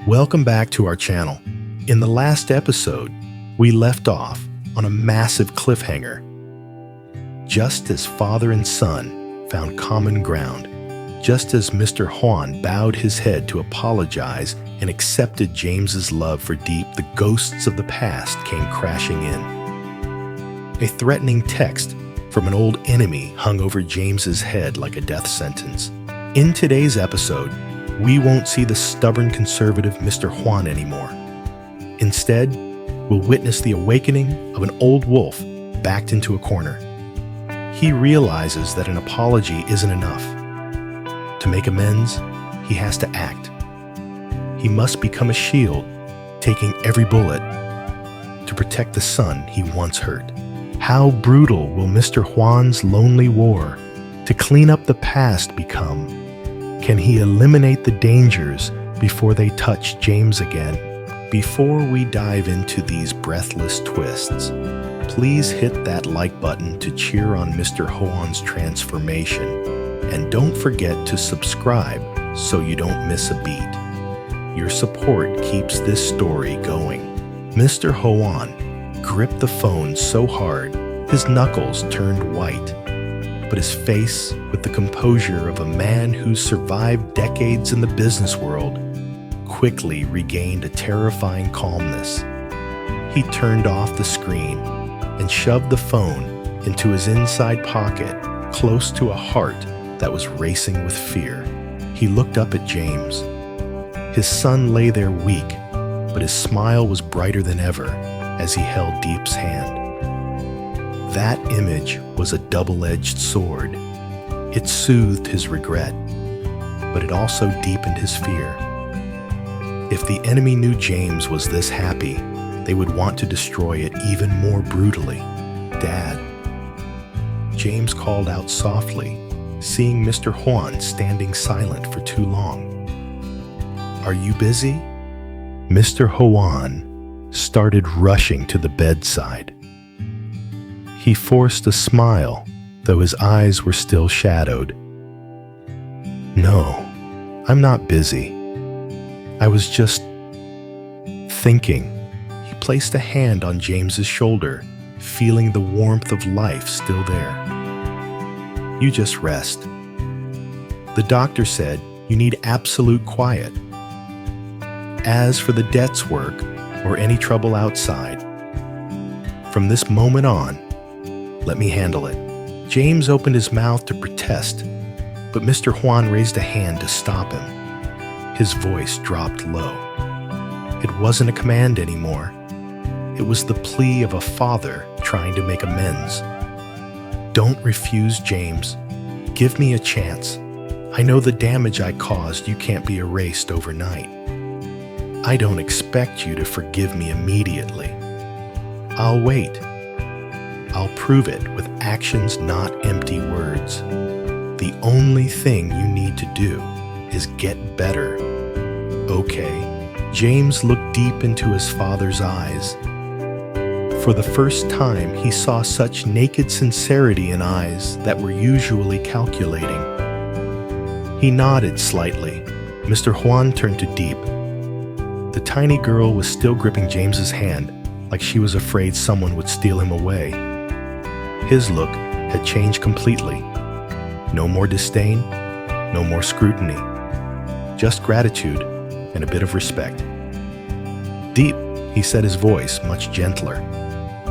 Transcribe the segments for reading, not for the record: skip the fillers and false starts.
Welcome back to our channel. In the last episode, we left off on a massive cliffhanger. Just as father and son found common ground, just as Mr. Juan bowed his head to apologize and accepted James's love for Diep, the ghosts of the past came crashing in. A threatening text from an old enemy hung over James's head like a death sentence. In today's episode, we won't see the stubborn conservative Mr. Juan anymore. Instead, we'll witness the awakening of an old wolf backed into a corner. He realizes that an apology isn't enough. To make amends, he has to act. He must become a shield, taking every bullet to protect the son he once hurt. How brutal will Mr. Juan's lonely war to clean up the past become? Can he eliminate the dangers before they touch James again? Before we dive into these breathless twists, please hit that like button to cheer on Mr. Juan's transformation. And don't forget to subscribe so you don't miss a beat. Your support keeps this story going. Mr. Juan gripped the phone so hard his knuckles turned white. But his face, with the composure of a man who's survived decades in the business world, quickly regained a terrifying calmness. He turned off the screen and shoved the phone into his inside pocket, close to a heart that was racing with fear. He looked up at James. His son lay there weak, but his smile was brighter than ever as he held Diep's hand. That image was a double-edged sword. It soothed his regret, but it also deepened his fear. If the enemy knew James was this happy, they would want to destroy it even more brutally. "Dad." James called out softly, seeing Mr. Juan standing silent for too long. "Are you busy?" Mr. Juan started rushing to the bedside. He forced a smile, though his eyes were still shadowed. "No, I'm not busy. I was just thinking." He placed a hand on James's shoulder, feeling the warmth of life still there. "You just rest. The doctor said you need absolute quiet. As for the debt's work or any trouble outside, from this moment on, let me handle it." James opened his mouth to protest, but Mr. Juan raised a hand to stop him. His voice dropped low. It wasn't a command anymore. It was the plea of a father trying to make amends. "Don't refuse, James. Give me a chance. I know the damage I caused you can't be erased overnight. I don't expect you to forgive me immediately. I'll wait. I'll prove it with actions, not empty words. The only thing you need to do is get better. Okay?" James looked deep into his father's eyes. For the first time, he saw such naked sincerity in eyes that were usually calculating. He nodded slightly. Mr. Juan turned to Diep. The tiny girl was still gripping James's hand, like she was afraid someone would steal him away. His look had changed completely. No more disdain, no more scrutiny. Just gratitude and a bit of respect. "Diep," he said, his voice much gentler.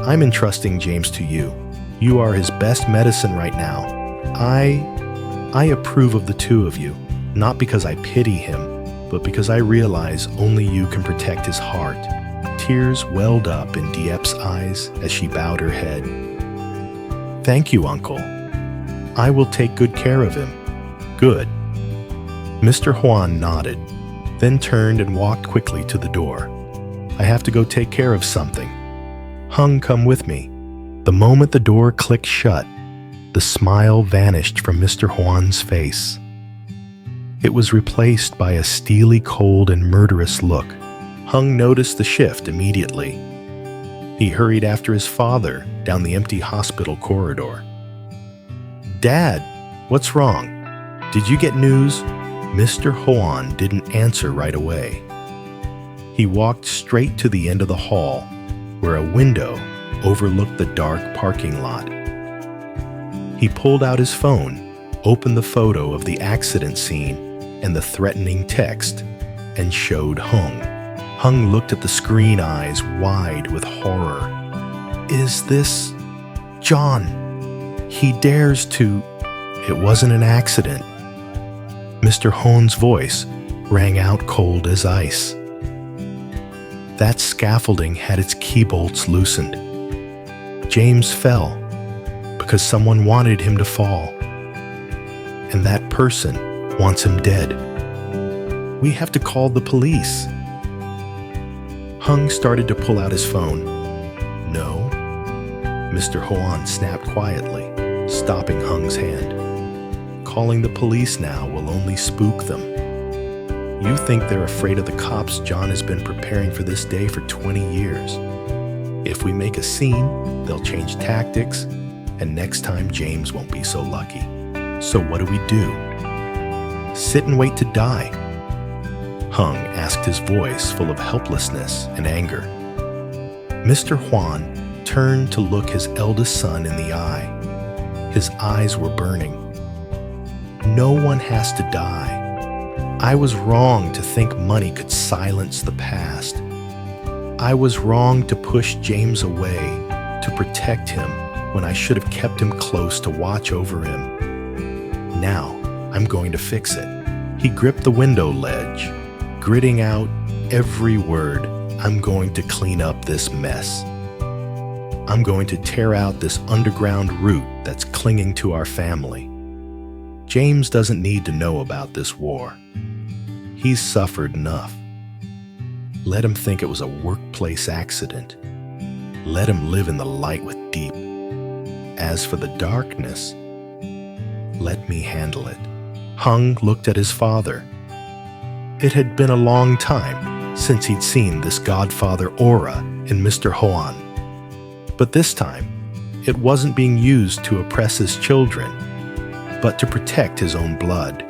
"I'm entrusting James to you. You are his best medicine right now. I approve of the two of you, not because I pity him, but because I realize only you can protect his heart." Tears welled up in Diep's eyes as she bowed her head. "Thank you, Uncle. I will take good care of him." "Good." Mr. Juan nodded, then turned and walked quickly to the door. "I have to go take care of something. Hung, come with me." The moment the door clicked shut, the smile vanished from Mr. Juan's face. It was replaced by a steely cold and murderous look. Hung noticed the shift immediately. He hurried after his father down the empty hospital corridor. "Dad, what's wrong? Did you get news?" Mr. Juan didn't answer right away. He walked straight to the end of the hall, where a window overlooked the dark parking lot. He pulled out his phone, opened the photo of the accident scene and the threatening text, and showed Hung. Hung looked at the screen, eyes wide with horror. "Is this John? He dares to—" "It wasn't an accident." Mr. Hohn's voice rang out cold as ice. That scaffolding had its key bolts loosened. James fell because someone wanted him to fall. And that person wants him dead. We have to call the police. Hung started to pull out his phone. "No." Mr. Hoan snapped quietly, stopping Hung's hand. "Calling the police now will only spook them. You think they're afraid of the cops John has been preparing for this day for 20 years. If we make a scene, they'll change tactics, and next time James won't be so lucky. So what do? Sit and wait to die?" Hung asked, his voice full of helplessness and anger. Mr. Huan turned to look his eldest son in the eye. His eyes were burning. "No one has to die. I was wrong to think money could silence the past. I was wrong to push James away, to protect him when I should have kept him close to watch over him. Now I'm going to fix it." He gripped the window ledge, gritting out every word. "I'm going to clean up this mess. I'm going to tear out this underground root that's clinging to our family. James doesn't need to know about this war. He's suffered enough. Let him think it was a workplace accident. Let him live in the light with Diep. As for the darkness, let me handle it." Hung looked at his father. It had been a long time since he'd seen this godfather aura in Mr. Hoan. But this time, it wasn't being used to oppress his children, but to protect his own blood.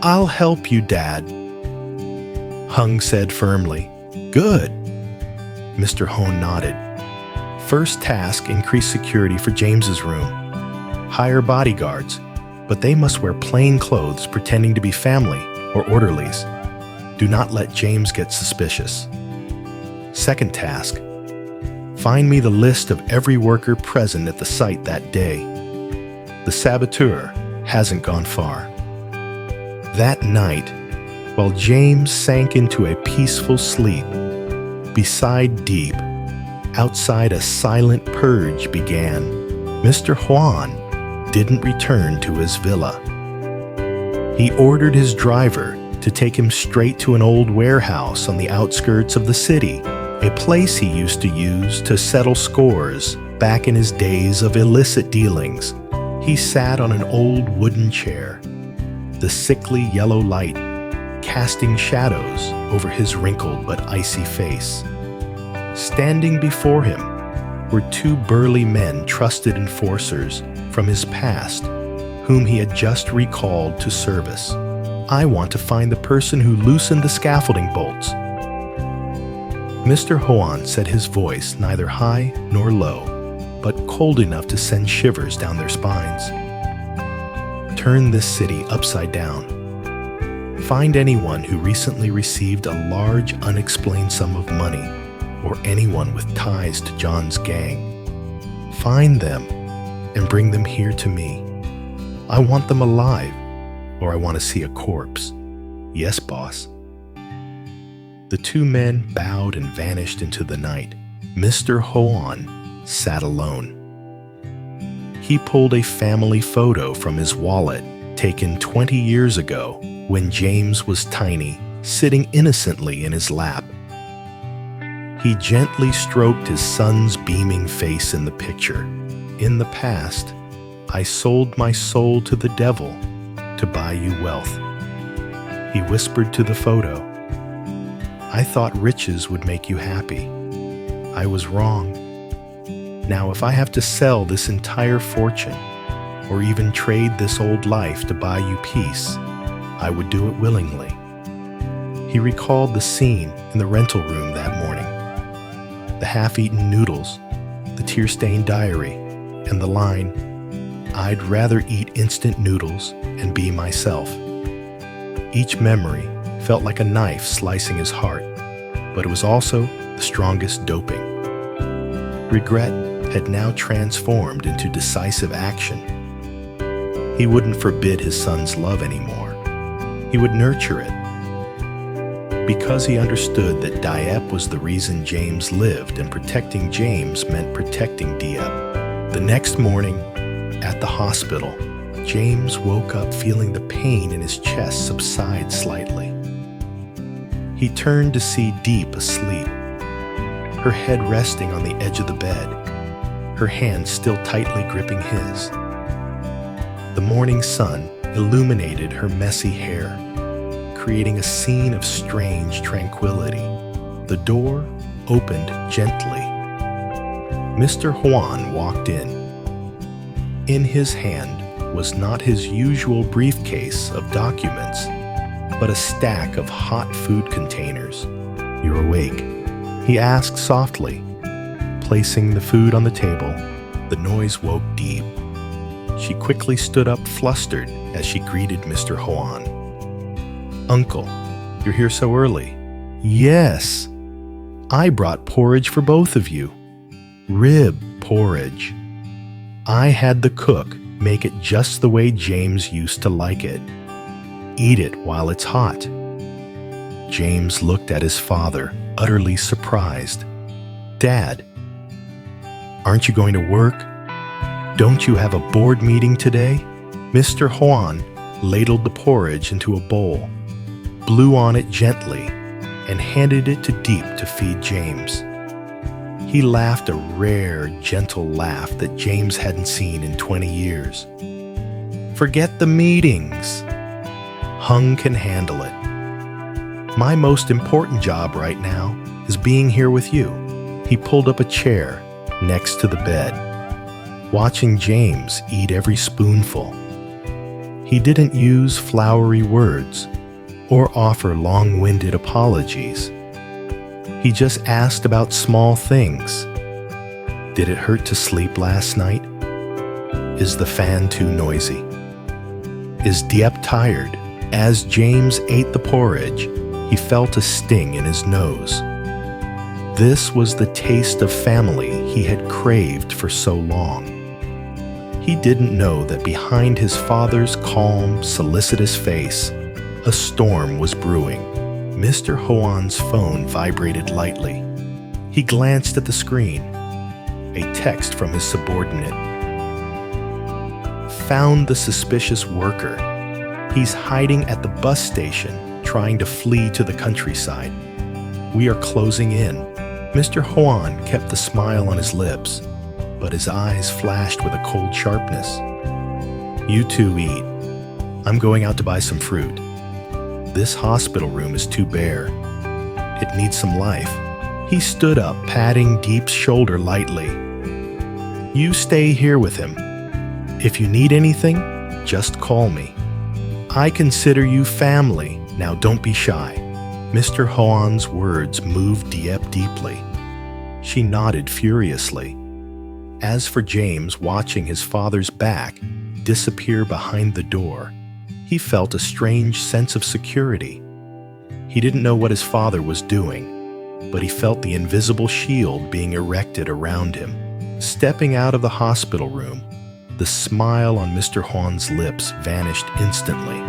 "I'll help you, Dad," Hung said firmly. "Good." Mr. Hoan nodded. "First task, increase security for James's room. Hire bodyguards, but they must wear plain clothes pretending to be family or orderlies. Do not let James get suspicious. Second task, find me the list of every worker present at the site that day. The saboteur hasn't gone far." That night, while James sank into a peaceful sleep, beside Diep, outside a silent purge began. Mr. Huan didn't return to his villa. He ordered his driver to take him straight to an old warehouse on the outskirts of the city, a place he used to use to settle scores back in his days of illicit dealings. He sat on an old wooden chair, the sickly yellow light casting shadows over his wrinkled but icy face. Standing before him were two burly men, trusted enforcers from his past, whom he had just recalled to service. "I want to find the person who loosened the scaffolding bolts." Mr. Hoan said, his voice neither high nor low, but cold enough to send shivers down their spines. "Turn this city upside down. Find anyone who recently received a large unexplained sum of money, or anyone with ties to John's gang. Find them and bring them here to me. I want them alive, or I want to see a corpse. Yes, boss." The two men bowed and vanished into the night. Mr. Hoan sat alone. He pulled a family photo from his wallet, taken 20 years ago when James was tiny, sitting innocently in his lap. He gently stroked his son's beaming face in the picture. "In the past, I sold my soul to the devil to buy you wealth." He whispered to the photo. "I thought riches would make you happy. I was wrong. Now, if I have to sell this entire fortune, or even trade this old life to buy you peace, I would do it willingly." He recalled the scene in the rental room that morning. The half-eaten noodles, the tear-stained diary, and the line, "I'd rather eat instant noodles and be myself." Each memory felt like a knife slicing his heart, but it was also the strongest doping. Regret had now transformed into decisive action. He wouldn't forbid his son's love anymore. He would nurture it. Because he understood that Diep was the reason James lived, and protecting James meant protecting Diep. The next morning, at the hospital, James woke up feeling the pain in his chest subside slightly. He turned to see Diep asleep, her head resting on the edge of the bed, her hand still tightly gripping his. The morning sun illuminated her messy hair, creating a scene of strange tranquility. The door opened gently. Mr. Juan walked in. In his hand was not his usual briefcase of documents, but a stack of hot food containers. "You're awake?" he asked softly. Placing the food on the table, the noise woke Diep. She quickly stood up, flustered, as she greeted Mr. Juan. "Uncle, you're here so early." "Yes, I brought porridge for both of you. Rib porridge. I had the cook make it just the way James used to like it. Eat it while it's hot." James looked at his father, utterly surprised. "Dad, aren't you going to work? Don't you have a board meeting today?" Mr. Juan ladled the porridge into a bowl, blew on it gently, and handed it to Diep to feed James. He laughed a rare, gentle laugh that James hadn't seen in 20 years. "Forget the meetings. Hung can handle it. My most important job right now is being here with you." He pulled up a chair next to the bed, watching James eat every spoonful. He didn't use flowery words or offer long-winded apologies. He just asked about small things. Did it hurt to sleep last night? Is the fan too noisy? Is Diep tired? As James ate the porridge, he felt a sting in his nose. This was the taste of family he had craved for so long. He didn't know that behind his father's calm, solicitous face, a storm was brewing. Mr. Juan's phone vibrated lightly. He glanced at the screen. A text from his subordinate. "Found the suspicious worker. He's hiding at the bus station, trying to flee to the countryside. We are closing in." Mr. Juan kept the smile on his lips, but his eyes flashed with a cold sharpness. "You two eat. I'm going out to buy some fruit. This hospital room is too bare. It needs some life." He stood up, patting Diep's shoulder lightly. "You stay here with him. If you need anything, just call me. I consider you family. Now don't be shy." Mr. Juan's words moved Diep deeply. She nodded furiously. As for James watching his father's back disappear behind the door, he felt a strange sense of security. He didn't know what his father was doing, but he felt the invisible shield being erected around him. Stepping out of the hospital room, the smile on Mr. Juan's lips vanished instantly.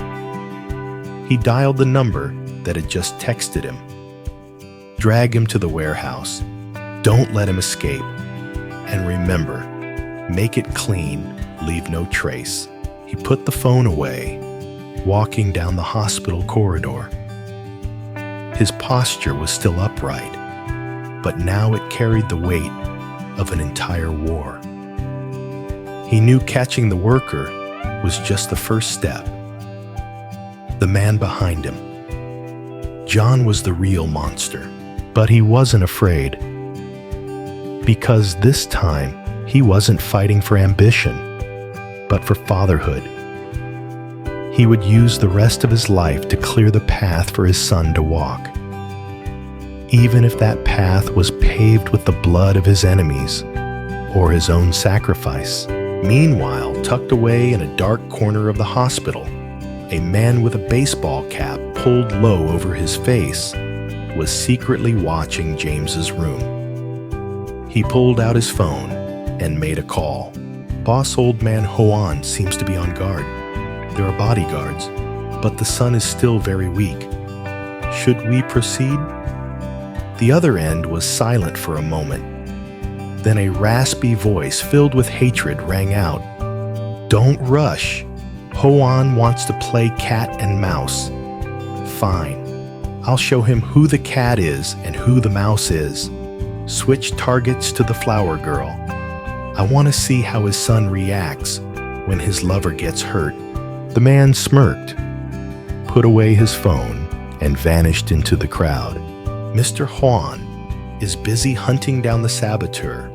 He dialed the number that had just texted him. Drag him to the warehouse. Don't let him escape. And remember, make it clean, leave no trace. He put the phone away, walking down the hospital corridor. His posture was still upright, but now it carried the weight of an entire war. He knew catching the worker was just the first step. The man behind him. John was the real monster, but he wasn't afraid. Because this time, he wasn't fighting for ambition, but for fatherhood. He would use the rest of his life to clear the path for his son to walk, even if that path was paved with the blood of his enemies or his own sacrifice. Meanwhile, tucked away in a dark corner of the hospital, a man with a baseball cap pulled low over his face was secretly watching James's room. He pulled out his phone and made a call. Boss Old Man Juan seems to be on guard. There are bodyguards, but the son is still very weak. Should we proceed? The other end was silent for a moment. Then a raspy voice filled with hatred rang out. "Don't rush. Juan wants to play cat and mouse." "Fine. I'll show him who the cat is and who the mouse is. Switch targets to the flower girl. I want to see how his son reacts when his lover gets hurt." The man smirked, put away his phone, and vanished into the crowd. Mr. Juan is busy hunting down the saboteur.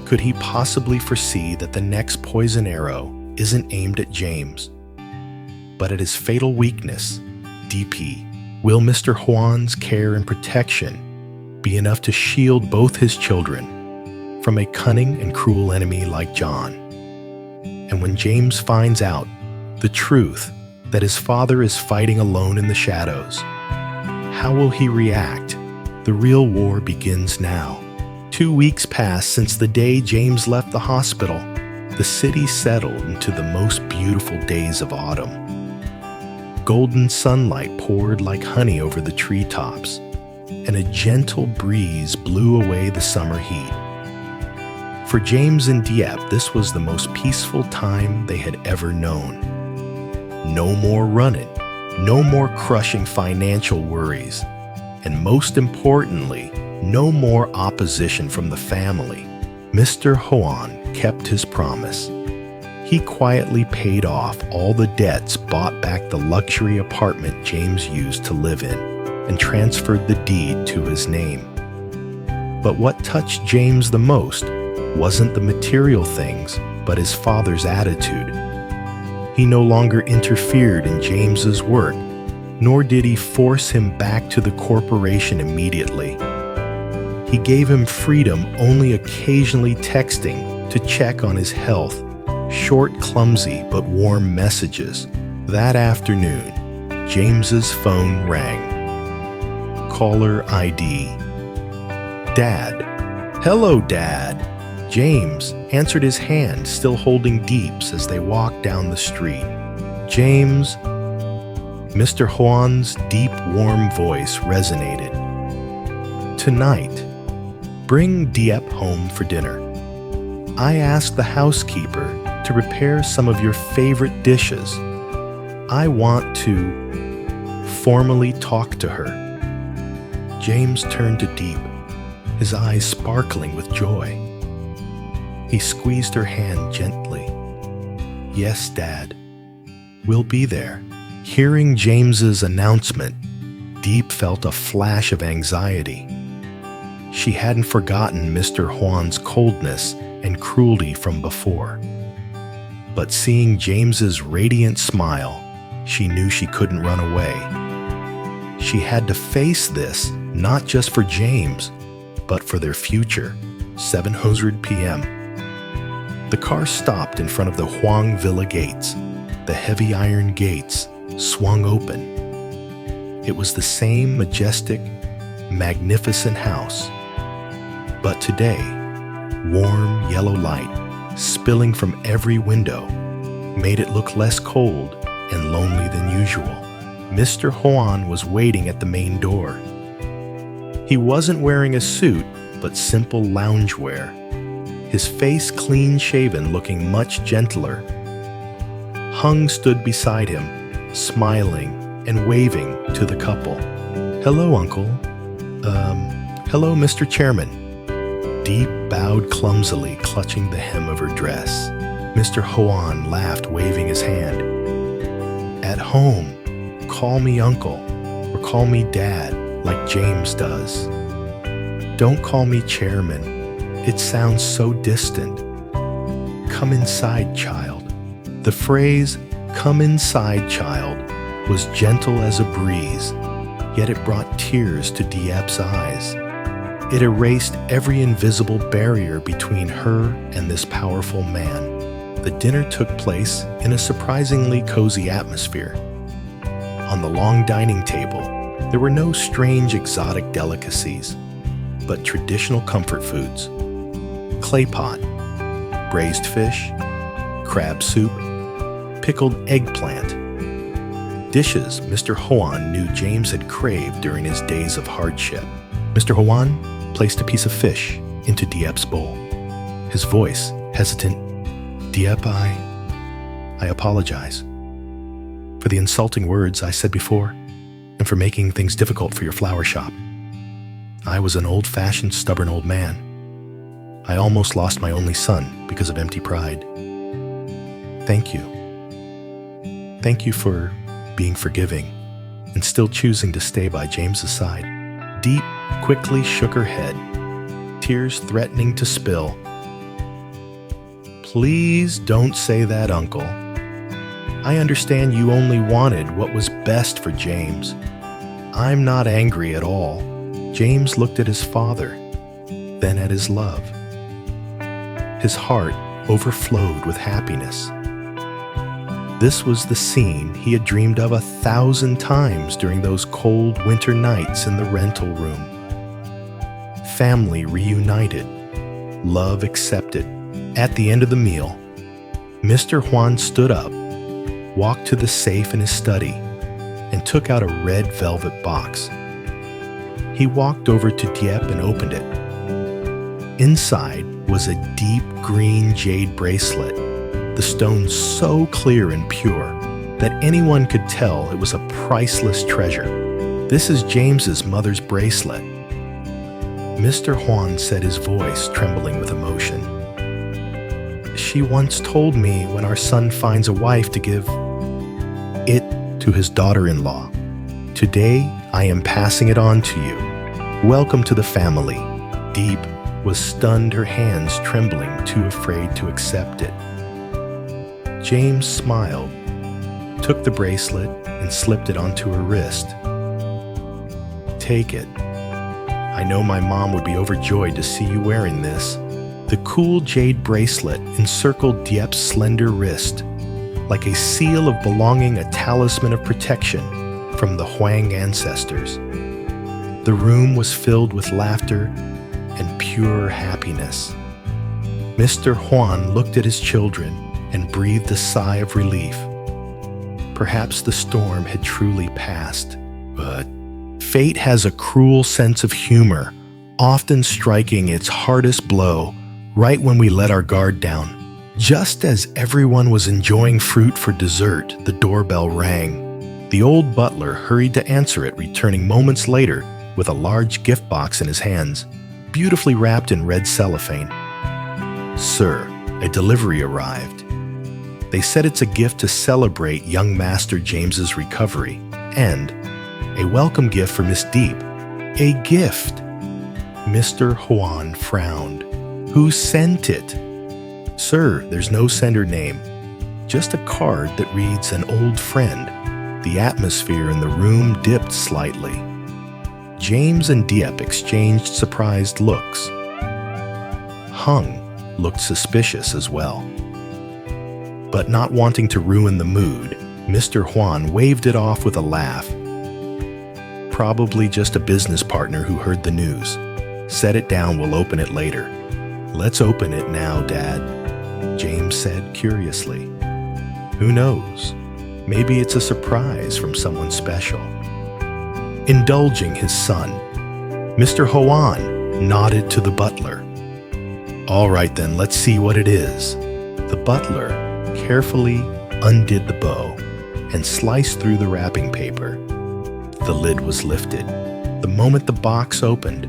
Could he possibly foresee that the next poison arrow isn't aimed at James, but at his fatal weakness, DP? Will Mr. Juan's care and protection be enough to shield both his children from a cunning and cruel enemy like John? And when James finds out the truth that his father is fighting alone in the shadows, how will he react? The real war begins now. 2 weeks passed since the day James left the hospital. The city settled into the most beautiful days of autumn. Golden sunlight poured like honey over the treetops, and a gentle breeze blew away the summer heat. For James and Diep, this was the most peaceful time they had ever known. No more running, no more crushing financial worries, and most importantly, no more opposition from the family. Mr. Juan kept his promise. He quietly paid off all the debts, bought back the luxury apartment James used to live in, and transferred the deed to his name. But what touched James the most wasn't the material things, but his father's attitude. He no longer interfered in James's work, nor did he force him back to the corporation immediately. He gave him freedom, only occasionally texting to check on his health, short, clumsy, but warm messages. That afternoon, James's phone rang. Caller ID. "Dad." "Hello, Dad." James answered his hand, still holding Diep's as they walked down the street. "James." Mr. Juan's deep, warm voice resonated. "Tonight, bring Diep home for dinner. I asked the housekeeper to prepare some of your favorite dishes. I want to formally talk to her." James turned to Diep, his eyes sparkling with joy. He squeezed her hand gently. "Yes, Dad. We'll be there." Hearing James's announcement, Diep felt a flash of anxiety. She hadn't forgotten Mr. Juan's coldness and cruelty from before. But seeing James's radiant smile, she knew she couldn't run away. She had to face this, not just for James, but for their future. 7:00 p.m. The car stopped in front of the Huang Villa gates. The heavy iron gates swung open. It was the same majestic, magnificent house. But today, warm yellow light, spilling from every window, made it look less cold and lonely than usual. Mr. Juan was waiting at the main door. He wasn't wearing a suit, but simple loungewear. His face clean-shaven, looking much gentler. Hung stood beside him, smiling and waving to the couple. "Hello, Uncle." Hello, Mr. Chairman." Diep bowed clumsily, clutching the hem of her dress. Mr. Juan laughed, waving his hand. "At home, call me Uncle, or call me Dad, like James does. Don't call me Chairman. It sounds so distant. Come inside, child." The phrase, "Come inside, child," was gentle as a breeze, yet it brought tears to Diep's eyes. It erased every invisible barrier between her and this powerful man. The dinner took place in a surprisingly cozy atmosphere. On the long dining table, there were no strange exotic delicacies, but traditional comfort foods: clay pot, braised fish, crab soup, pickled eggplant. Dishes Mr. Hoan knew James had craved during his days of hardship. Mr. Hoan placed a piece of fish into Diep's bowl. His voice hesitant. "Diep, I apologize for the insulting words I said before and for making things difficult for your flower shop. I was an old-fashioned, stubborn old man. I almost lost my only son because of empty pride. Thank you. Thank you for being forgiving and still choosing to stay by James's side." Diep quickly shook her head, tears threatening to spill. "Please don't say that, Uncle. I understand you only wanted what was best for James. I'm not angry at all." James looked at his father, then at his love. His heart overflowed with happiness. This was the scene he had dreamed of 1,000 times during those cold winter nights in the rental room. Family reunited, love accepted. At the end of the meal, Mr. Hoan stood up, walked to the safe in his study, and took out a red velvet box. He walked over to Diep and opened it. Inside was a deep green jade bracelet, the stone so clear and pure that anyone could tell it was a priceless treasure. "This is James's mother's bracelet," Mr. Hoan said, his voice trembling with emotion. "She once told me when our son finds a wife to give it to his daughter-in-law. Today, I am passing it on to you. Welcome to the family." Diep was stunned, her hands trembling, too afraid to accept it. James smiled, took the bracelet, and slipped it onto her wrist. "Take it. I know my mom would be overjoyed to see you wearing this." The cool jade bracelet encircled Diep's slender wrist, like a seal of belonging, a talisman of protection from the Huang ancestors. The room was filled with laughter and pure happiness. Mr. Hoan looked at his children and breathed a sigh of relief. Perhaps the storm had truly passed, but fate has a cruel sense of humor, often striking its hardest blow right when we let our guard down. Just as everyone was enjoying fruit for dessert, the doorbell rang. The old butler hurried to answer it, returning moments later with a large gift box in his hands, beautifully wrapped in red cellophane. "Sir, a delivery arrived. They said it's a gift to celebrate young Master James's recovery, and a welcome gift for Miss Diep." "A gift?" Mr. Hoan frowned. "Who sent it?" "Sir, there's no sender name. Just a card that reads, 'An old friend.'" The atmosphere in the room dipped slightly. James and Diep exchanged surprised looks. Hung looked suspicious as well. But not wanting to ruin the mood, Mr. Hoan waved it off with a laugh. "Probably just a business partner who heard the news. Set it down, we'll open it later." "Let's open it now, Dad," James said curiously. "Who knows? Maybe it's a surprise from someone special." Indulging his son, Mr. Hoan nodded to the butler. "All right then, let's see what it is." The butler carefully undid the bow and sliced through the wrapping paper. The lid was lifted. The moment the box opened,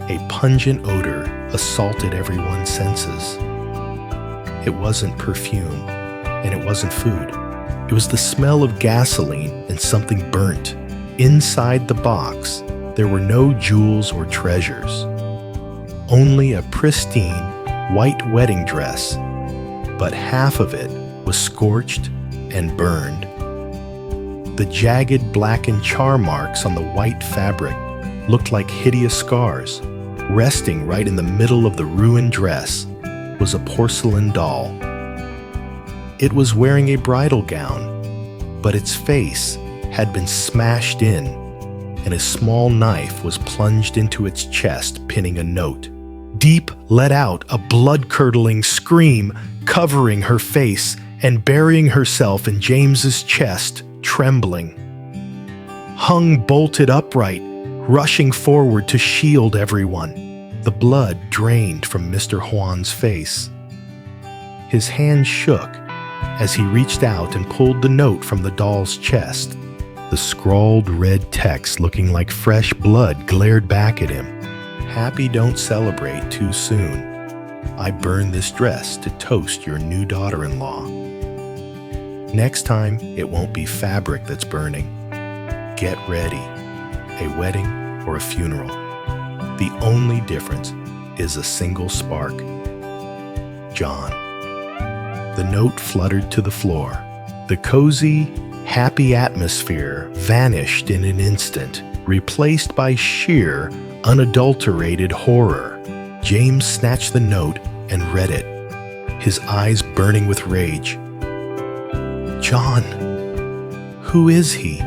a pungent odor assaulted everyone's senses. It wasn't perfume, and it wasn't food. It was the smell of gasoline and something burnt. Inside the box, there were no jewels or treasures. Only a pristine white wedding dress, but half of it was scorched and burned. The jagged blackened char marks on the white fabric looked like hideous scars. Resting right in the middle of the ruined dress was a porcelain doll. It was wearing a bridal gown, but its face had been smashed in, and a small knife was plunged into its chest, pinning a note. Diep let out a blood-curdling scream, covering her face and burying herself in James's chest, trembling. Hung bolted upright, rushing forward to shield everyone. The blood drained from Mr. Juan's face. His hand shook as he reached out and pulled the note from the doll's chest. The scrawled red text, looking like fresh blood, glared back at him. Happy don't celebrate too soon. I burned this dress to toast your new daughter-in-law. Next time, it won't be fabric that's burning. Get ready. A wedding or a funeral. The only difference is a single spark. John. The note fluttered to the floor. The cozy, happy atmosphere vanished in an instant, replaced by sheer, unadulterated horror. James snatched the note and read it, his eyes burning with rage. John, who is he?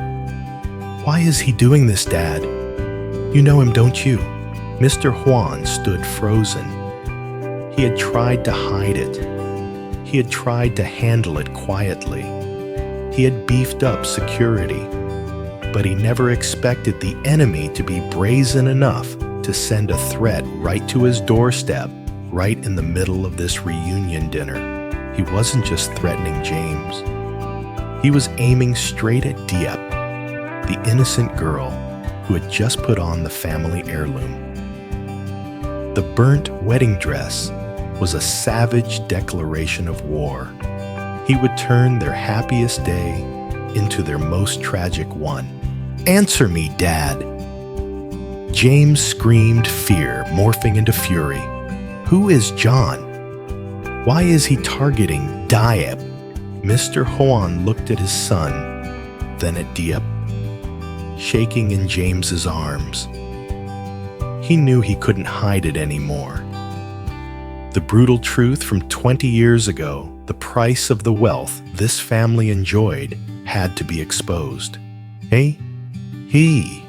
Why is he doing this, Dad? You know him, don't you? Mr. Juan stood frozen. He had tried to hide it. He had tried to handle it quietly. He had beefed up security, but he never expected the enemy to be brazen enough to send a threat right to his doorstep, right in the middle of this reunion dinner. He wasn't just threatening James. He was aiming straight at Diep, the innocent girl who had just put on the family heirloom. The burnt wedding dress was a savage declaration of war. He would turn their happiest day into their most tragic one. Answer me, Dad! James screamed fear, morphing into fury. Who is John? Why is he targeting Diep? Mr. Juan looked at his son, then at Diep, shaking in James's arms. He knew he couldn't hide it anymore. The brutal truth from 20 years ago, the price of the wealth this family enjoyed, had to be exposed. Hey, he.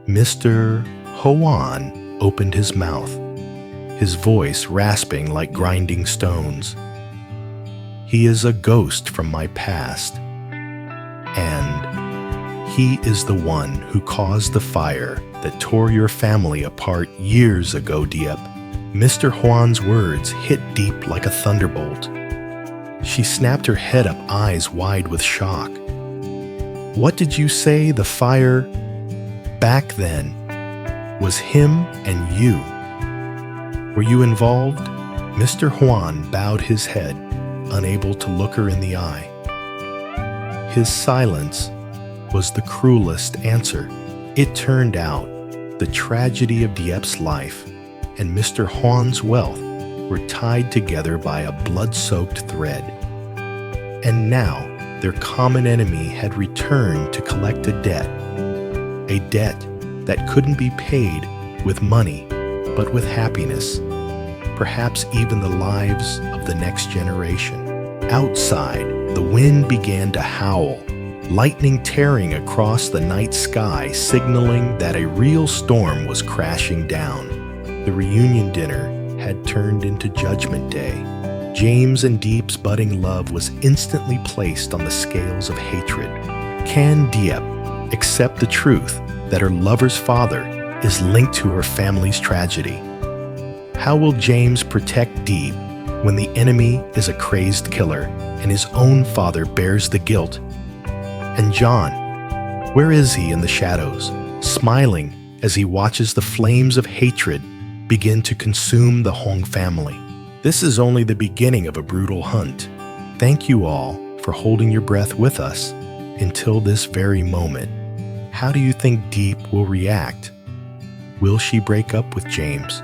Mr. Juan opened his mouth, his voice rasping like grinding stones. He is a ghost from my past, and he is the one who caused the fire that tore your family apart years ago, Diep. Mr. Juan's words hit Diep like a thunderbolt. She snapped her head up, eyes wide with shock. What did you say the fire back then was him and you? Were you involved? Mr. Juan bowed his head, unable to look her in the eye. His silence was the cruelest answer. It turned out the tragedy of Diep's life and Mr. Juan's wealth were tied together by a blood-soaked thread. And now their common enemy had returned to collect a debt that couldn't be paid with money, but with happiness, perhaps even the lives of the next generation. Outside, the wind began to howl, lightning tearing across the night sky, signaling that a real storm was crashing down. The reunion dinner had turned into Judgment Day. James and Diep's budding love was instantly placed on the scales of hatred. Can Diep accept the truth that her lover's father is linked to her family's tragedy? How will James protect Diep when the enemy is a crazed killer and his own father bears the guilt? And John, where is he in the shadows, smiling as he watches the flames of hatred begin to consume the Hong family? This is only the beginning of a brutal hunt. Thank you all for holding your breath with us until this very moment. How do you think Diep will react? Will she break up with James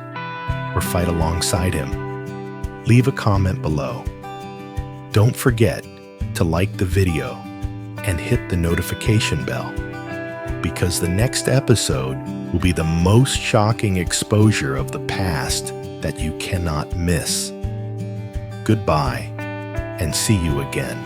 or fight alongside him? Leave a comment below. Don't forget, to like the video and hit the notification bell, because the next episode will be the most shocking exposure of the past that you cannot miss. Goodbye, and see you again.